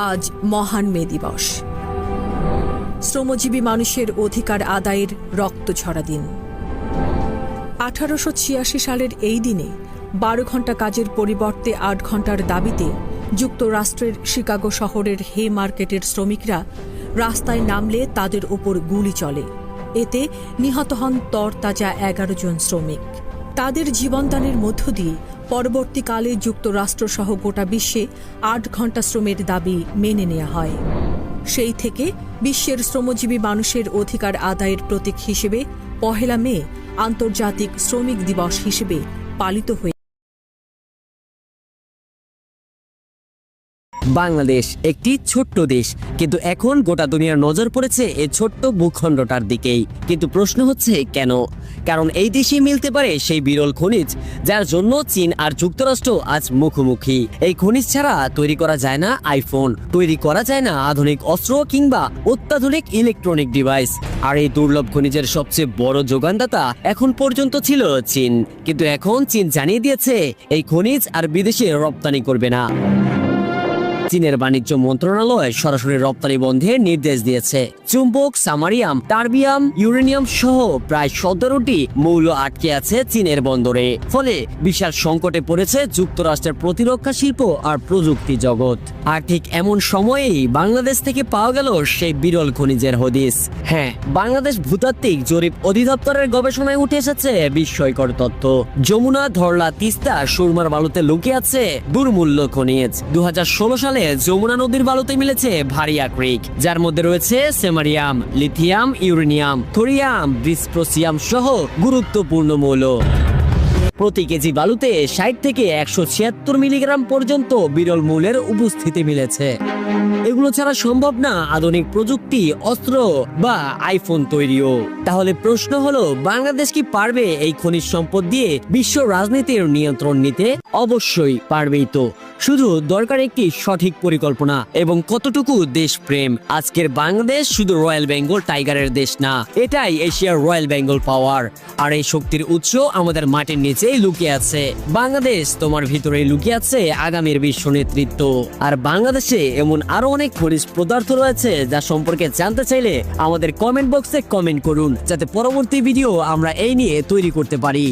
আজ মহান মে দিবস, শ্রমজীবী মানুষের অধিকার আদায়ের রক্ত ঝরা দিন। 1886 সালের এই দিনে 12 ঘণ্টা কাজের পরিবর্তে 8 ঘণ্টার দাবিতে যুক্তরাষ্ট্রের শিকাগো শহরের হে মার্কেটের শ্রমিকরা রাস্তায় নামলে তাদের ওপর গুলি চলে। এতে নিহত হন তরতাজা 11 জন শ্রমিক। তাদের জীবনদানের মধ্য দিয়ে পরবর্তীকালে যুক্তরাষ্ট্রসহ গোটা বিশ্বে 8 ঘণ্টা শ্রমের দাবি মেনে নেওয়া হয়। সেই থেকে বিশ্বের শ্রমজীবী মানুষের অধিকার আদায়ের প্রতীক হিসেবে 1 মে আন্তর্জাতিক শ্রমিক দিবস হিসেবে পালিত হয়ে। বাংলাদেশ একটি ছোট্ট দেশ, কিন্তু এখন গোটা দুনিয়ার নজর পড়েছে এই ছোট্ট ভূখণ্ডটার দিকেই। কিন্তু প্রশ্ন হচ্ছে কেন? কারণ এই দেশেই মিলতে পারে সেই বিরল খনিজ যার জন্য চীন আর যুক্তরাষ্ট্র আজ মুখোমুখি। এই খনিজ ছাড়া তৈরি করা যায় না আইফোন, তৈরি করা যায় না আধুনিক অস্ত্র কিংবা অত্যাধুনিক ইলেকট্রনিক ডিভাইস। আর এই দুর্লভ খনিজের সবচেয়ে বড় যোগানদাতা এখন পর্যন্ত ছিল চীন। কিন্তু এখন চীন জানিয়ে দিয়েছে এই খনিজ আর বিদেশে রপ্তানি করবে না। চীনের বাণিজ্য মন্ত্রণালয় সরাসরি রপ্তানি বন্ধের নির্দেশ দিয়েছে। চুম্বক, সামারিয়াম, টারবিয়াম, ইউরেনিয়াম সহ প্রায় 17টি মৌল আটকে আছে চীনের বন্দরে। ফলে বিশাল সংকটে পড়েছে যুক্তরাষ্ট্রের প্রতিরক্ষা শিল্প আর প্রযুক্তি জগৎ। আর ঠিক এমন সময়েই বাংলাদেশ থেকে পাওয়া গেল সেই বিরল খনিজের হদিস। হ্যাঁ, বাংলাদেশ ভূতাত্ত্বিক জরিপ অধিদপ্তরের গবেষণায় উঠে এসেছে বিস্ময়কর তথ্য। যমুনা, ধরলা, তিস্তা, সুরমার বালুতে লুকিয়ে আছে দুর্মূল্য খনিজ। 2016 সালে যমুনা নদীর বালুতে মিলেছে ভারী আকরিক, যার মধ্যে রয়েছে সেমারিয়াম, লিথিয়াম, ইউরেনিয়াম, থোরিয়াম, ডিসপ্রোসিয়াম সহ গুরুত্বপূর্ণ মৌল। প্রতি কেজি বালুতে 60 থেকে 176 মিলিগ্রাম পর্যন্ত বিরল মৌলের উপস্থিতি মিলেছে। এগুলো ছাড়া সম্ভব না আধুনিক প্রযুক্তি, অস্ত্র বা আইফোন তৈরিও। তাহলে প্রশ্ন হলো, বাংলাদেশ কি পারবে এই খনিজ সম্পদ দিয়ে বিশ্ব রাজনীতির নিয়ন্ত্রণ নিতে? অবশ্যই পারবেই তো, শুধু দরকার একটি সঠিক পরিকল্পনা এবং কতটুকু দেশপ্রেম। আজকের বাংলাদেশ শুধু রয়্যাল বেঙ্গল টাইগারের দেশ না, এটাই এশিয়ার রয়্যাল বেঙ্গল পাওয়ার। আর এই শক্তির উৎস আমাদের মাটির নিচেই লুকিয়ে আছে। বাংলাদেশ তোমার ভিতরেই লুকিয়ে আছে আগামীর বিশ্ব নেতৃত্ব। আর বাংলাদেশে এমন আরো অনেক খনিজ পদার্থ রয়েছে যা সম্পর্কে জানতে চাইলে আমাদের কমেন্ট বক্সে কমেন্ট করুন, যাতে পরবর্তী ভিডিও আমরা এই নিয়ে তৈরি করতে পারি।